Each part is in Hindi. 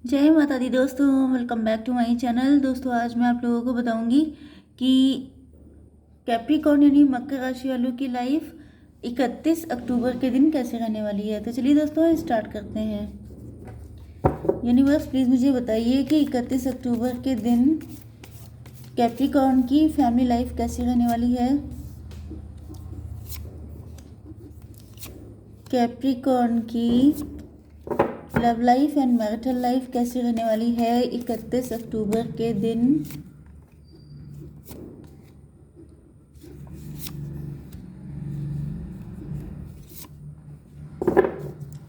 जय माता दी दोस्तों, welcome back to my channel. दोस्तों आज मैं आप लोगों को बताऊंगी कि कैप्रिकॉर्न यानी मकर राशि वालों की लाइफ 31 अक्टूबर के दिन कैसे रहने वाली है। तो चलिए दोस्तों स्टार्ट करते हैं। यूनिवर्स प्लीज़ मुझे बताइए कि 31 अक्टूबर के दिन कैप्रिकॉर्न की फैमिली लाइफ कैसी रहने वाली है। कैप्रिकॉर्न की love life and marital life कैसी रहने वाली है 31 अक्टूबर के दिन।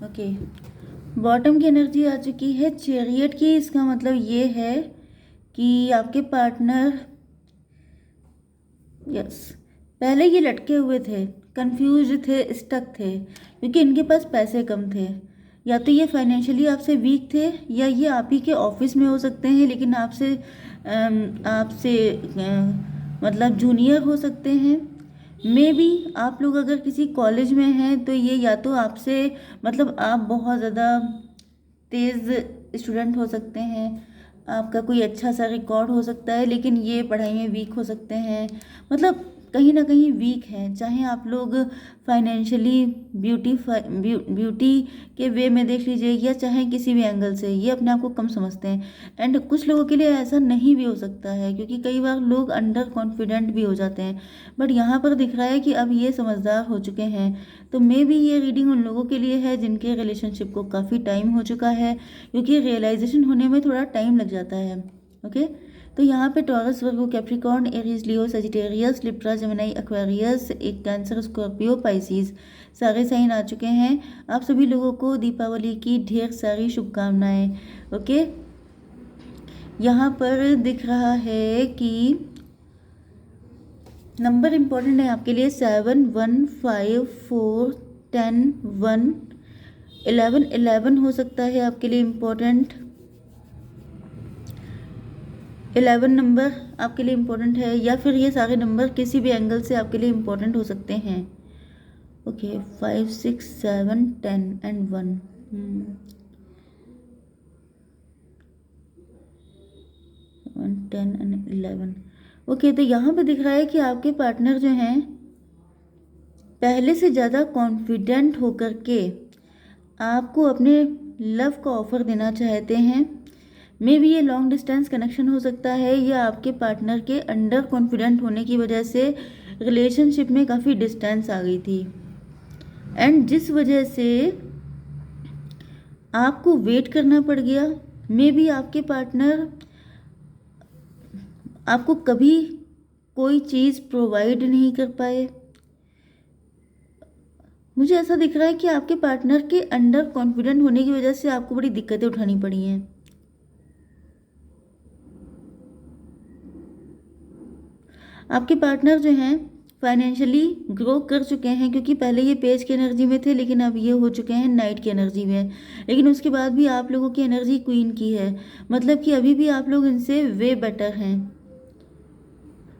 ओके, बॉटम की एनर्जी आ चुकी है चैरियट की। इसका मतलब ये है कि आपके पार्टनर पहले ये लटके हुए थे, कंफ्यूज थे, स्टक थे क्योंकि इनके पास पैसे कम थे। या तो ये फाइनेंशियली आपसे वीक थे या ये आप ही के ऑफिस में हो सकते हैं, लेकिन आपसे आपसे मतलब जूनियर हो सकते हैं। मे बी आप लोग अगर किसी कॉलेज में हैं तो ये या तो आपसे मतलब आप बहुत ज़्यादा तेज़ स्टूडेंट हो सकते हैं, आपका कोई अच्छा सा रिकॉर्ड हो सकता है, लेकिन ये पढ़ाई में वीक हो सकते हैं। मतलब कहीं ना कहीं वीक हैं, चाहे आप लोग फाइनेंशियली ब्यूटी के वे में देख लीजिए या चाहे किसी भी एंगल से, ये अपने आप को कम समझते हैं। एंड कुछ लोगों के लिए ऐसा नहीं भी हो सकता है क्योंकि कई बार लोग अंडर कॉन्फिडेंट भी हो जाते हैं। बट यहाँ पर दिख रहा है कि अब ये समझदार हो चुके हैं। तो मे बी ये रीडिंग उन लोगों के लिए है जिनके रिलेशनशिप को काफ़ी टाइम हो चुका है, क्योंकि रियलाइजेशन होने में थोड़ा टाइम लग जाता है। ओके, तो यहाँ पे टॉरस, वर्गो, कैप्रिकॉर्न, एरीज, लियो, सजिटेरियस, लिब्रा, जेमिनी, एक्वेरियस, एक कैंसर, स्कॉर्पियो, पाइसिस सारे साइन आ चुके हैं। आप सभी लोगों को दीपावली की ढेर सारी शुभकामनाएं। ओके, यहाँ पर दिख रहा है कि नंबर इम्पोर्टेंट है आपके लिए 7, 1, 5, 4, 10, 1, 11। 11 हो सकता है आपके लिए इम्पोर्टेंट। 11 नंबर आपके लिए इम्पोर्टेंट है, या फिर ये सारे नंबर किसी भी एंगल से आपके लिए इम्पोर्टेंट हो सकते हैं। Okay, 5, 6, 7, 10 and 1। 10 एंड 11। ओके, तो यहाँ पे दिख रहा है कि आपके पार्टनर जो हैं पहले से ज़्यादा कॉन्फिडेंट होकर के आपको अपने लव का ऑफर देना चाहते हैं। मे बी ये लॉन्ग डिस्टेंस कनेक्शन हो सकता है, या आपके पार्टनर के अंडर कॉन्फिडेंट होने की वजह से रिलेशनशिप में काफ़ी डिस्टेंस आ गई थी, एंड जिस वजह से आपको वेट करना पड़ गया। मे बी आपके पार्टनर आपको कभी कोई चीज़ प्रोवाइड नहीं कर पाए। मुझे ऐसा दिख रहा है कि आपके पार्टनर के अंडर कॉन्फिडेंट होने की वजह से आपको बड़ी दिक्कतें उठानी पड़ी हैं। आपके पार्टनर जो हैं फाइनेंशियली ग्रो कर चुके हैं, क्योंकि पहले ये पेज की एनर्जी में थे लेकिन अब ये हो चुके हैं नाइट की एनर्जी में। लेकिन उसके बाद भी आप लोगों की एनर्जी क्वीन की है, मतलब कि अभी भी आप लोग इनसे वे बेटर हैं।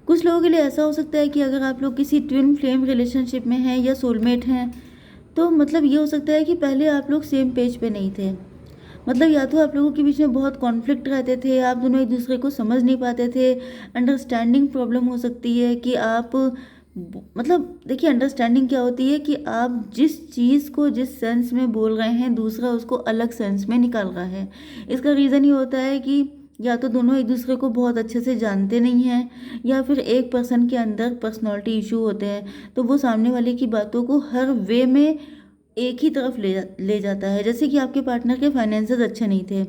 कुछ लोगों के लिए ऐसा हो सकता है कि अगर आप लोग किसी ट्विन फ्लेम रिलेशनशिप में हैं या सोलमेट हैं, तो मतलब ये हो सकता है कि पहले आप लोग सेम पेज पे नहीं थे। मतलब या तो आप लोगों के बीच में बहुत कॉन्फ्लिक्ट रहते थे, आप दोनों एक दूसरे को समझ नहीं पाते थे। अंडरस्टैंडिंग प्रॉब्लम हो सकती है कि आप मतलब देखिए, अंडरस्टैंडिंग क्या होती है कि आप जिस चीज़ को जिस सेंस में बोल रहे हैं, दूसरा उसको अलग सेंस में निकाल रहा है। इसका रीज़न ये होता है कि या तो दोनों एक दूसरे को बहुत अच्छे से जानते नहीं हैं, या फिर एक पर्सन के अंदर पर्सनालिटी इशू होते हैं, तो वो सामने वाले की बातों को हर वे में एक ही तरफ ले जाता है। जैसे कि आपके पार्टनर के फाइनेंसेस अच्छे नहीं थे,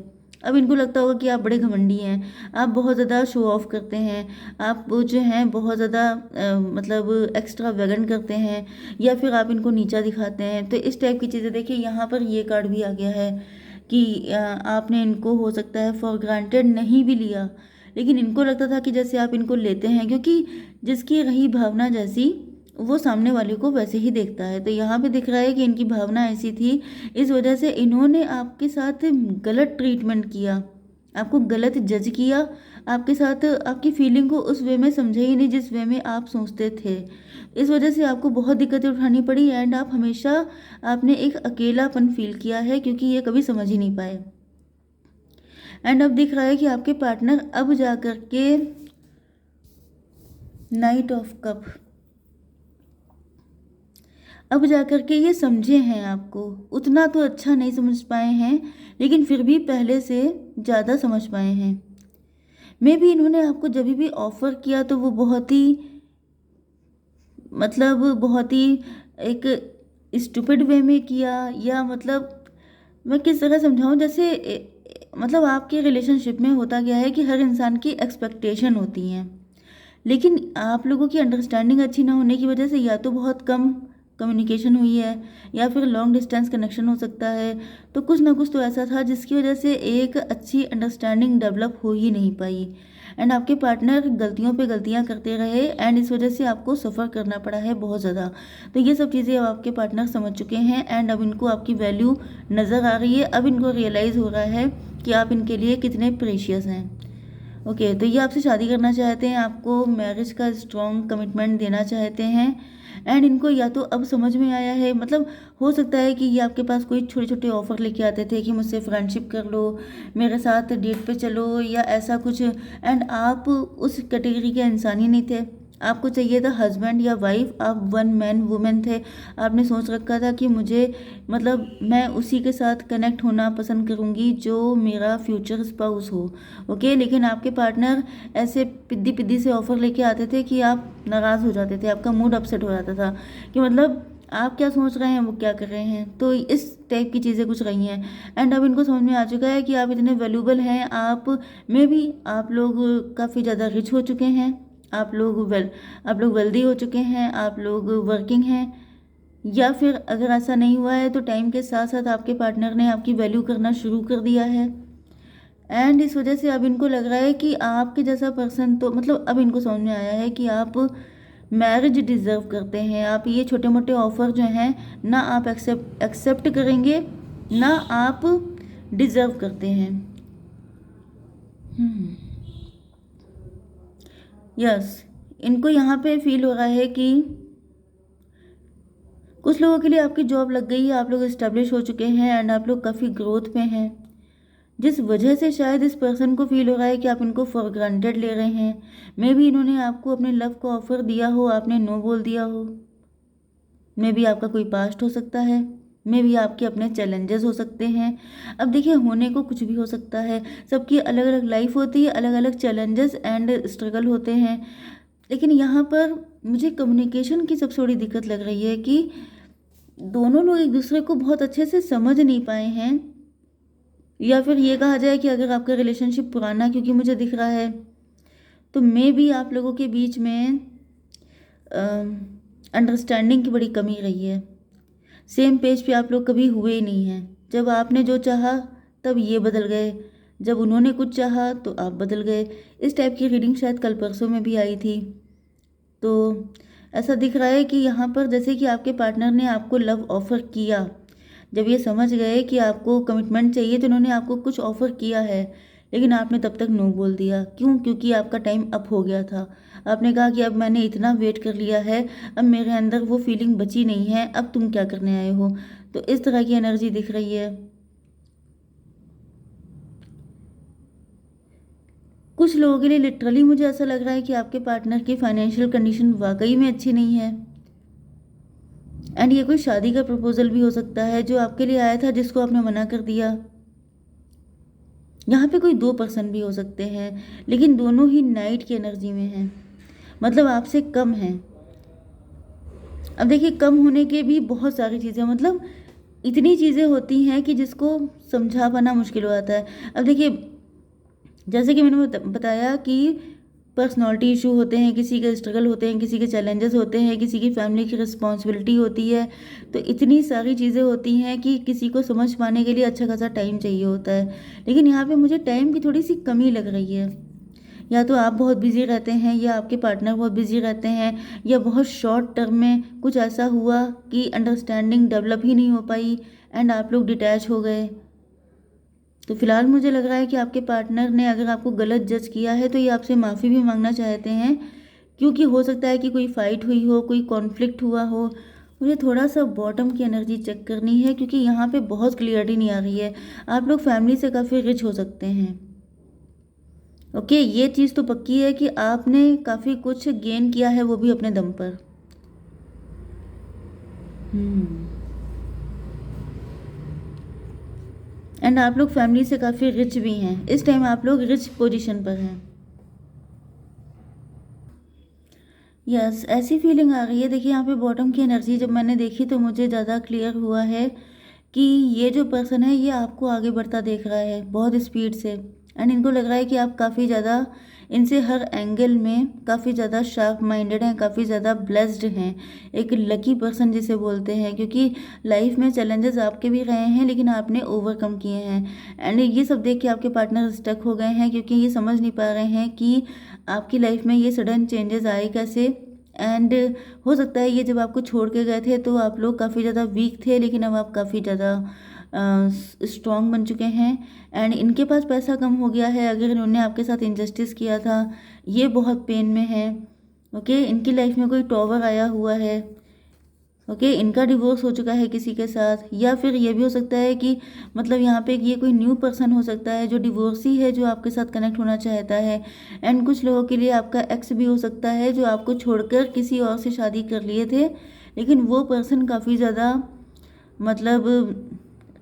अब इनको लगता होगा कि आप बड़े घमंडी हैं, आप बहुत ज़्यादा शो ऑफ करते हैं, आप जो हैं बहुत ज़्यादा मतलब एक्स्ट्रा वैगन करते हैं, या फिर आप इनको नीचा दिखाते हैं। तो इस टाइप की चीज़ें देखिए, यहाँ पर ये कार्ड भी आ गया है कि आपने इनको हो सकता है फॉर ग्रांटेड नहीं भी लिया, लेकिन इनको लगता था कि जैसे आप इनको लेते हैं, क्योंकि जिसकी रही भावना जैसी वो सामने वाले को वैसे ही देखता है। तो यहाँ पे दिख रहा है कि इनकी भावना ऐसी थी, इस वजह से इन्होंने आपके साथ गलत ट्रीटमेंट किया, आपको गलत जज किया, आपके साथ आपकी फीलिंग को उस वे में समझे ही नहीं जिस वे में आप सोचते थे। इस वजह से आपको बहुत दिक्कतें उठानी पड़ी, एंड आप हमेशा आपने एक अकेलापन फील किया है क्योंकि ये कभी समझ ही नहीं पाए। एंड अब दिख रहा है कि आपके पार्टनर अब जा कर के नाइट ऑफ कप, अब जा कर के ये समझे हैं आपको। उतना तो अच्छा नहीं समझ पाए हैं, लेकिन फिर भी पहले से ज़्यादा समझ पाए हैं। मे भी इन्होंने आपको जब भी ऑफ़र किया तो वो बहुत ही मतलब बहुत ही एक स्टूपिड वे में किया, या मतलब मैं किस तरह समझाऊं, जैसे मतलब आपके रिलेशनशिप में होता क्या है कि हर इंसान की एक्सपेक्टेशन होती हैं, लेकिन आप लोगों की अंडरस्टैंडिंग अच्छी ना होने की वजह से या तो बहुत कम कम्युनिकेशन हुई है, या फिर लॉन्ग डिस्टेंस कनेक्शन हो सकता है। तो कुछ ना कुछ तो ऐसा था जिसकी वजह से एक अच्छी अंडरस्टैंडिंग डेवलप हो ही नहीं पाई, एंड आपके पार्टनर गलतियों पे गलतियां करते रहे, एंड इस वजह से आपको सफ़र करना पड़ा है बहुत ज़्यादा। तो ये सब चीज़ें अब आपके पार्टनर समझ चुके हैं, एंड अब इनको आपकी वैल्यू नज़र आ रही है। अब इनको रियलाइज़ हो रहा है कि आप इनके लिए कितने प्रेशियस हैं। ओके, तो ये आपसे शादी करना चाहते हैं, आपको मैरिज का स्ट्रॉन्ग कमिटमेंट देना चाहते हैं, एंड इनको या तो अब समझ में आया है, मतलब हो सकता है कि ये आपके पास कोई छोटे छोटे ऑफर लेके आते थे कि मुझसे फ्रेंडशिप कर लो, मेरे साथ डेट पे चलो, या ऐसा कुछ, एंड आप उस कैटेगरी के इंसान ही नहीं थे। आपको चाहिए था हस्बैंड या वाइफ, आप वन मैन वुमेन थे। आपने सोच रखा था कि मुझे मतलब मैं उसी के साथ कनेक्ट होना पसंद करूँगी जो मेरा फ्यूचर स्पाउस हो। ओके, लेकिन आपके पार्टनर ऐसे पिद्दी पिद्दी से ऑफ़र लेके आते थे कि आप नाराज़ हो जाते थे, आपका मूड अपसेट हो जाता था कि मतलब आप क्या सोच रहे हैं, वो क्या कर रहे हैं। तो इस टाइप की चीज़ें कुछ रही हैं, एंड अब इनको समझ में आ चुका है कि आप इतने वैल्यूबल हैं। आप में भी आप लोग काफ़ी ज़्यादा रिच हो चुके हैं, आप लोग वेल्दी हो चुके हैं, आप लोग वर्किंग हैं, या फिर अगर ऐसा नहीं हुआ है तो टाइम के साथ साथ आपके पार्टनर ने आपकी वैल्यू करना शुरू कर दिया है, एंड इस वजह से अब इनको लग रहा है कि आपके जैसा पर्सन, तो मतलब अब इनको समझ में आया है कि आप मैरिज डिज़र्व करते हैं। आप ये छोटे मोटे ऑफ़र जो हैं ना आप एक्सेप्ट करेंगे, ना आप डिज़र्व करते हैं। यस, इनको यहाँ पे फील हो रहा है कि कुछ लोगों के लिए आपकी जॉब लग गई है, आप लोग इस्टेब्लिश हो चुके हैं, एंड आप लोग काफ़ी ग्रोथ पे हैं, जिस वजह से शायद इस पर्सन को फील हो रहा है कि आप इनको फॉर ग्रांटेड ले रहे हैं। मे बी इन्होंने आपको अपने लव का ऑफर दिया हो, आपने नो बोल दिया हो। मे बी आपका कोई पास्ट हो सकता है, मे बी आपके अपने चैलेंजेस हो सकते हैं। अब देखिए, होने को कुछ भी हो सकता है, सबकी अलग अलग लाइफ होती है, अलग अलग चैलेंजेस एंड स्ट्रगल होते हैं। लेकिन यहाँ पर मुझे कम्युनिकेशन की सबसे बड़ी दिक्कत लग रही है कि दोनों लोग एक दूसरे को बहुत अच्छे से समझ नहीं पाए हैं, या फिर ये कहा जाए कि अगर आपका रिलेशनशिप पुराना, क्योंकि मुझे दिख रहा है, तो मे भी आप लोगों के बीच में अंडरस्टैंडिंग की बड़ी कमी रही है। सेम पेज पे आप लोग कभी हुए ही नहीं हैं। जब आपने जो चाहा तब ये बदल गए, जब उन्होंने कुछ चाहा तो आप बदल गए। इस टाइप की रीडिंग शायद कल परसों में भी आई थी। तो ऐसा दिख रहा है कि यहाँ पर जैसे कि आपके पार्टनर ने आपको लव ऑफ़र किया, जब ये समझ गए कि आपको कमिटमेंट चाहिए तो उन्होंने आपको कुछ ऑफ़र किया है, लेकिन आपने तब तक नो बोल दिया। क्यों? क्योंकि आपका टाइम अप हो गया था। आपने कहा कि अब मैंने इतना वेट कर लिया है, अब मेरे अंदर वो फीलिंग बची नहीं है, अब तुम क्या करने आए हो। तो इस तरह की एनर्जी दिख रही है। कुछ लोगों के लिए लिटरली मुझे ऐसा लग रहा है कि आपके पार्टनर की फाइनेंशियल कंडीशन वाकई में अच्छी नहीं है, एंड ये कोई शादी का प्रपोजल भी हो सकता है जो आपके लिए आया था, जिसको आपने मना कर दिया। यहाँ पे कोई दो पर्सन भी हो सकते हैं, लेकिन दोनों ही नाइट की एनर्जी में हैं, मतलब आपसे कम हैं। अब देखिए, कम होने के भी बहुत सारी चीज़ें, मतलब इतनी चीज़ें होती हैं कि जिसको समझा पाना मुश्किल हो जाता है। अब देखिए, जैसे कि मैंने बताया कि पर्सनालिटी इशू होते हैं, किसी के स्ट्रगल होते हैं, किसी के चैलेंजेस होते हैं, किसी की फैमिली की रिस्पॉन्सिबिलिटी होती है। तो इतनी सारी चीज़ें होती हैं कि किसी को समझ पाने के लिए अच्छा खासा टाइम चाहिए होता है, लेकिन यहाँ पे मुझे टाइम की थोड़ी सी कमी लग रही है। या तो आप बहुत बिजी रहते हैं, या आपके पार्टनर बहुत बिजी रहते हैं, या बहुत शॉर्ट टर्म में कुछ ऐसा हुआ कि अंडरस्टैंडिंग डेवलप ही नहीं हो पाई, एंड आप लोग डिटैच हो गए। तो फिलहाल मुझे लग रहा है कि आपके पार्टनर ने अगर आपको गलत जज किया है तो ये आपसे माफ़ी भी मांगना चाहते हैं, क्योंकि हो सकता है कि कोई फाइट हुई हो, कोई कॉन्फ्लिक्ट हुआ हो। मुझे थोड़ा सा बॉटम की एनर्जी चेक करनी है, क्योंकि यहाँ पे बहुत क्लियरिटी नहीं आ रही है। आप लोग फैमिली से काफ़ी रिच हो सकते हैं, ओके, ये चीज़ तो पक्की है कि आपने काफ़ी कुछ गेन किया है, वो भी अपने दम पर। एंड आप लोग फैमिली से काफ़ी रिच भी हैं, इस टाइम आप लोग रिच पोजीशन पर हैं। यस, ऐसी फीलिंग आ रही है। देखिए यहाँ पे बॉटम की एनर्जी जब मैंने देखी तो मुझे ज़्यादा क्लियर हुआ है कि ये जो पर्सन है ये आपको आगे बढ़ता देख रहा है बहुत स्पीड से। एंड इनको लग रहा है कि आप काफ़ी ज़्यादा इनसे हर एंगल में काफ़ी ज़्यादा शार्प माइंडेड हैं, काफ़ी ज़्यादा ब्लेस्ड हैं, एक लकी पर्सन जिसे बोलते हैं, क्योंकि लाइफ में चैलेंजेस आपके भी रहे हैं लेकिन आपने ओवरकम किए हैं। एंड ये सब देख के आपके पार्टनर स्टक हो गए हैं क्योंकि ये समझ नहीं पा रहे हैं कि आपकी लाइफ में ये सडन चेंजेस आए कैसे। एंड हो सकता है ये जब आपको छोड़ के गए थे तो आप लोग काफ़ी ज़्यादा वीक थे, लेकिन अब आप काफ़ी ज़्यादा स्ट्रॉन्ग बन चुके हैं। एंड इनके पास पैसा कम हो गया है, अगर इन्होंने आपके साथ इंजस्टिस किया था, ये बहुत पेन में है। ओके, इनकी लाइफ में कोई टॉवर आया हुआ है। ओके, इनका डिवोर्स हो चुका है किसी के साथ, या फिर ये भी हो सकता है कि मतलब यहाँ पे ये कोई न्यू पर्सन हो सकता है जो डिवोर्सी है, जो आपके साथ कनेक्ट होना चाहता है। एंड कुछ लोगों के लिए आपका एक्स भी हो सकता है जो आपको छोड़कर किसी और से शादी कर लिए थे, लेकिन वो पर्सन काफ़ी ज़्यादा मतलब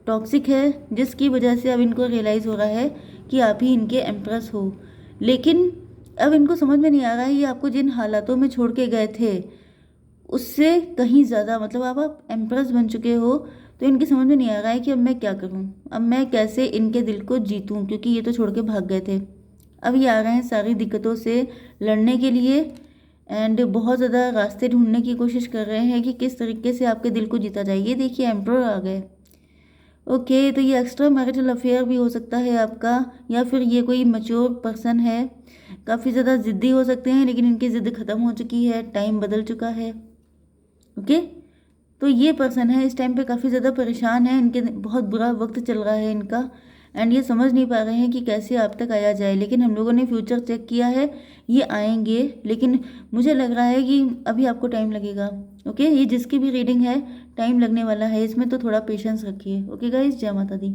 टॉक्सिक है, जिसकी वजह से अब इनको रियलाइज़ हो रहा है कि आप ही इनके एम्प्रेस हो। लेकिन अब इनको समझ में नहीं आ रहा है ये आपको जिन हालातों में छोड़ के गए थे उससे कहीं ज़्यादा मतलब आप एम्प्रेस बन चुके हो। तो इनकी समझ में नहीं आ रहा है कि अब मैं क्या करूं, अब मैं कैसे इनके दिल को जीतूं, क्योंकि ये तो छोड़ के भाग गए थे। अब ये आ रहे हैं सारी दिक्कतों से लड़ने के लिए एंड बहुत ज़्यादा रास्ते ढूंढने की कोशिश कर रहे हैं कि किस तरीके से आपके दिल को जीता जाए। ये देखिए एम्प्रोर आ गए। ओके, तो ये एक्स्ट्रा मैरिटल अफेयर भी हो सकता है आपका, या फिर ये कोई मैच्योर पर्सन है, काफ़ी ज़्यादा ज़िद्दी हो सकते हैं लेकिन इनकी ज़िद ख़त्म हो चुकी है, टाइम बदल चुका है। ओके, तो ये पर्सन है इस टाइम पे काफ़ी ज़्यादा परेशान है, इनके बहुत बुरा वक्त चल रहा है इनका। एंड ये समझ नहीं पा रहे हैं कि कैसे आप तक आया जाए, लेकिन हम लोगों ने फ्यूचर चेक किया है, ये आएंगे, लेकिन मुझे लग रहा है कि अभी आपको टाइम लगेगा। ओके, ये जिसकी भी रीडिंग है टाइम लगने वाला है इसमें, तो थोड़ा पेशेंस रखिए। ओके गाइज, जय माता दी।